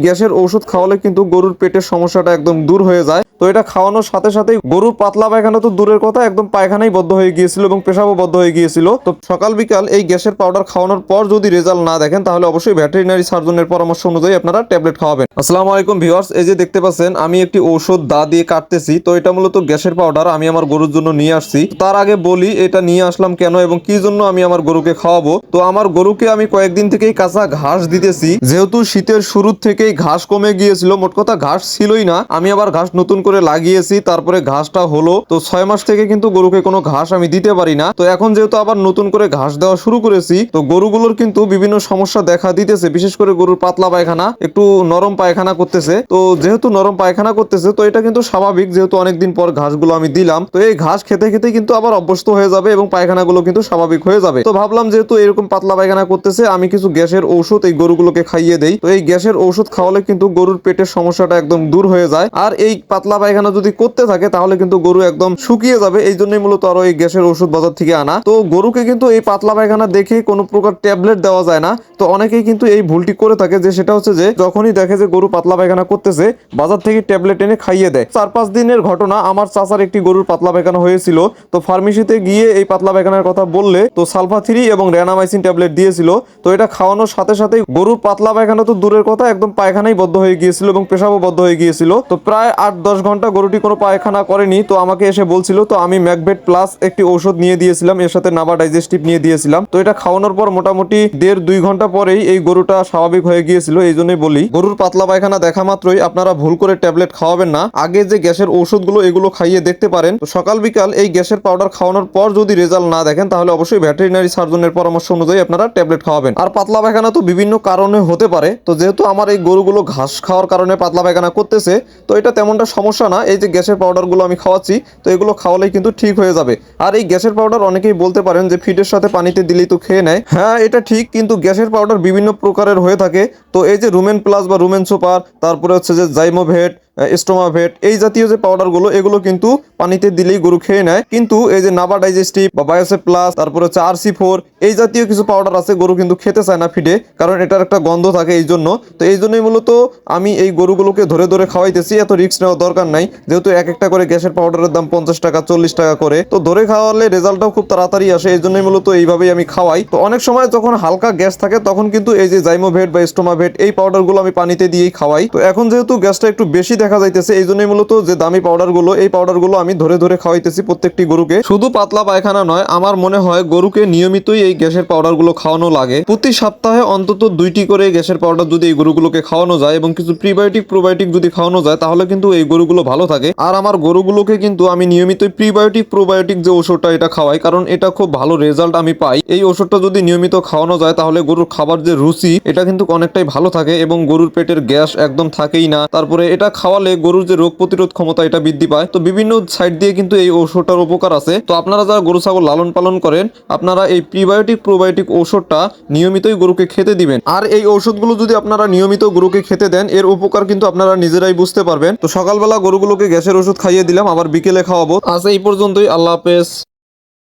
গ্যাসের ঔষধ খাওয়ালে কিন্তু গরুর পেটের সমস্যাটা একদম দূর হয়ে যায়। তো এটা খাওয়ানোর সাথে সাথে গরুর পাতলা পায়খানা তো দূরের কথা, একদম পায়খানাই বদ্ধ হয়ে গিয়েছিল এবং পেশাবও বদ্ধ হয়ে গিয়েছিল। তো সকাল বিকাল এই গ্যাসের পাউডার খাওয়ানোর পর যদি রেজাল্ট না দেখেন তাহলে অবশ্যই ভেটেরিনারি সার্জনের পরামর্শ অনুযায়ী আপনারা ট্যাবলেট খাওয়াবেন। আসসালামু আলাইকুম ভিউয়ার্স, এই যে দেখতে পাচ্ছেন আমি একটি ঔষধ দা দিয়ে কাটতেছি। তো এটা মূলত গ্যাসের পাউডার আমি আমার গরুর জন্য নিয়ে আসছি। তার আগে বলি এটা নিয়ে আসলাম কেন এবং কি জন্য আমি আমার গরুকে খাওয়াবো। তো আমার গরুকে আমি কয়েকদিন থেকেই কাঁচা ঘাস দিতেছি, যেহেতু শীতের শুরু থেকেই ঘাস কমে গিয়েছিল, মোট কথা ঘাস ছিলই না, আমি আবার ঘাস নতুন করে লাগিয়েছি, তারপরে ঘাসটা হলো। তো 6 মাস থেকে কিন্তু গরুকে কোনো ঘাস আমি দিতে পারি না। তো এখন যেহেতু আবার নতুন করে ঘাস দেওয়া শুরু করেছি, তো গরুগুলোর কিন্তু বিভিন্ন সমস্যা দেখা দিতেছে। বিশেষ করে গরুর পাতলা পায়খানা, একটু নরম পায়খানা করতেছে। তো যেহেতু নরম পায়খানা করতেছে তো এটা কিন্তু স্বাভাবিক, যেহেতু অনেকদিন পর ঘাসগুলো আমি দিলাম। তো এই ঘাস খেতে খেতে কিন্তু আবার অভ্যস্ত হয়ে যাবে এবং পায়খানাগুলো কিন্তু স্বাভাবিক হয়ে যাবে। তো ভাবলাম যেহেতু এরকম পাতলা পায়খানা করতেছে, আমি কিছু গ্যাসের ঔষধ এই গরুগুলোকে খাইয়ে দেই। তো এই গ্যাসের ঔষধ খাওয়ালে কিন্তু গরুর পেটের সমস্যাটা একদম দূর হয়ে যায়। আর এই পাতলা পায়খানা যদি করতে থাকে তাহলে কিন্তু গরু একদম শুকিয়ে যাবে। এই জন্যই মূলত আরো এই গ্যাসের ওষুধ বাজার থেকে আনা। তো গরুকে কিন্তু এই পাতলা পায়খানা দেখে কোনো প্রকার ট্যাবলেট দেওয়া যায় না। তো অনেকেই কিন্তু এই ভুলটি করে থাকে, যে সেটা হচ্ছে যে যখনই দেখে যে গরু পাতলা পায়খানা করতেছে বাজার থেকে ট্যাবলেট এনে খাইয়ে দেয়। 4-5 দিনের ঘটনা, আমার চাচার একটি গরুর পাতলা পায়খানা হয়েছিল। তো ফার্মেসিতে গিয়ে এই পাতলা পায়খানার কথা বললে তো সালফা-3 এবং র্যানামাইসিন ট্যাবলেট দিয়েছিল। তো এটা খাওয়ানোর সাথে সাথে গরুর পাতলা পায়খানা তো দূরের কথা, একদম পায়খানাই বদ্ধ হয়ে গিয়েছিল এবং পেশাবও বদ্ধ হয়ে গিয়েছিল। তো প্রায় 8-10 ঘন্টা গরুটি কোনো পায়খানা করেনি। তো আমাকে এসে বলছিল, তো আমি ম্যাকভেট প্লাস একটি ঔষধ নিয়ে দিয়েছিলাম, এর সাথে নাভা ডাইজেস্টিভ নিয়ে দিয়েছিলাম। তো এটা খাওয়ানোর পর মোটামুটি 1.5-2 ঘন্টা পরেই এই গরুটা স্বাভাবিক হয়ে গিয়েছিল। এই জন্যই বলি গরুর পাতলা পায়খানা দেখা মাত্রই আপনারা ভুল করে ট্যাবলেট খাওয়াবেন না, আগে যে গ্যাসের ঔষধগুলো এগুলো খাইয়ে দেখতে পারেন। তো সকাল বিকাল এই গ্যাসের পাউডার খাওয়ানোর পর যদি রেজাল্ট না দেখেন তাহলে অবশ্যই ভেটেরিনারি সার্জনের পরামর্শ অনুযায়ী আপনারা ট্যাবলেট খাওয়াবেন। আর পাতলা পায়খানা তো বিভিন্ন কারণে হতে পারে। তো যেহেতু আমার এই গরুগুলো ঘাস খাওয়ার কারণে পাতলা পায়খানা করতেছে, তো এটা তেমনটা সমস্যা না। এই যে গ্যাসের পাউডারগুলো আমি খাওয়াচ্ছি, তো এগুলো খাওয়ালেই কিন্তু ঠিক হয়ে যাবে। আর এই গ্যাসের পাউডার অনেকেই বলতে পারেন যে ফিডের সাথে পানিতে দিলেই তো খেয়ে নেয়। হ্যাঁ, এটা ঠিক, কিন্তু গ্যাসের পাউডার বিভিন্ন প্রকারের হয়ে থাকে। তো এই যে রুমেন প্লাস বা রুমেন সুপার, তারপরে হচ্ছে যে জাইমোভেট, স্টোমাভেট, এই জাতীয় যে পাউডারগুলো এগুলো কিন্তু পানিতে দিলেই গরু খেয়ে নেয়। কিন্তু এই যে নাভা ডাইজেস্টিভ বা বায়োসেপ প্লাস, তারপরে হচ্ছে RC4, এই জাতীয় কিছু পাউডার আছে গরু কিন্তু খেতে চায় না ফিডে, কারণ এটার একটা গন্ধ থাকে এই জন্য। তো এই জন্যই মূলত আমি এই গরুগুলোকে ধরে ধরে খাওয়াইতেছি, এত রিস্ক নেওয়ার দরকার নাই। যেহেতু এক একটা করে গ্যাসের পাউডারের দাম 50 টাকা 40 টাকা করে, তো ধরে খাওয়ালে রেজাল্টটাও খুব তাড়াতাড়ি আসে। এই জন্যই মূলত এইভাবেই আমি খাওয়াই। তো অনেক সময় যখন হালকা গ্যাস থাকে তখন কিন্তু এই যে জাইমোভেট বা স্টোমাভেট এই পাউডারগুলো আমি পানিতে দিয়েই খাওয়াই। তো এখন যেহেতু গ্যাসটা একটু বেশি দেখা যাইতেছে, এই জন্যই মূলত যে দামি পাউডারগুলো এই পাউডারগুলো আমি ধরে ধরে খাওয়াইতেছি প্রত্যেকটি গরুকে। শুধু পাতলা পায়খানা নয়, আমার মনে হয় গরুকে নিয়মিতই এই গ্যাসের পাউডারগুলো খাওয়ানো লাগে। প্রতি সপ্তাহে অন্তত 2টি করে গ্যাসের পাউডার যদি এই গরুগুলোকে খাওয়ানো যায় এবং কিছু প্রিবায়োটিক প্রোবায়োটিক যদি খাওয়ানো যায় তাহলে কিন্তু এই গরুগুলো ভালো থাকে। আর আমার গরুগুলোকে কিন্তু আমি নিয়মিতই প্রিবায়োটিক প্রোবায়োটিক যে ওষুধটা এটা খাওয়াই, কারণ এটা খুব ভালো রেজাল্ট আমি পাই। এই ওষুধটা যদি নিয়মিত খাওয়ানো যায় তাহলে গরুর খাবার যে রুচি এটা কিন্তু অনেকটাই ভালো থাকে এবং গরুর পেটের গ্যাস একদম থাকেই না। তারপরে এটা খাওয়ালে গরুর যে রোগ প্রতিরোধ ক্ষমতা এটা বৃদ্ধি পায়। তো বিভিন্ন সাইড দিয়ে কিন্তু এই ওষুধটার উপকার আছে। তো আপনারা যারা গরু ছাগল লালন পালন করেন, আপনারা এই প্রিবায়োটিক প্রোবায়োটিক ওষুধটা নিয়মিতই গরুকে খেতে দিবেন। আর এই ওষুধগুলো যদি আপনারা নিয়মিত গরুকে খেতে দেন, এর উপকার কিন্তু আপনারা নিজেরাই বুঝতে পারবেন। তো সকালবেলা গরুগুলোকে গ্যাসের ওষুধ খাইয়ে দিলাম, আবার বিকেলে খাওয়াবো। আজ এই পর্যন্তই, আল্লাহ হাফেজ।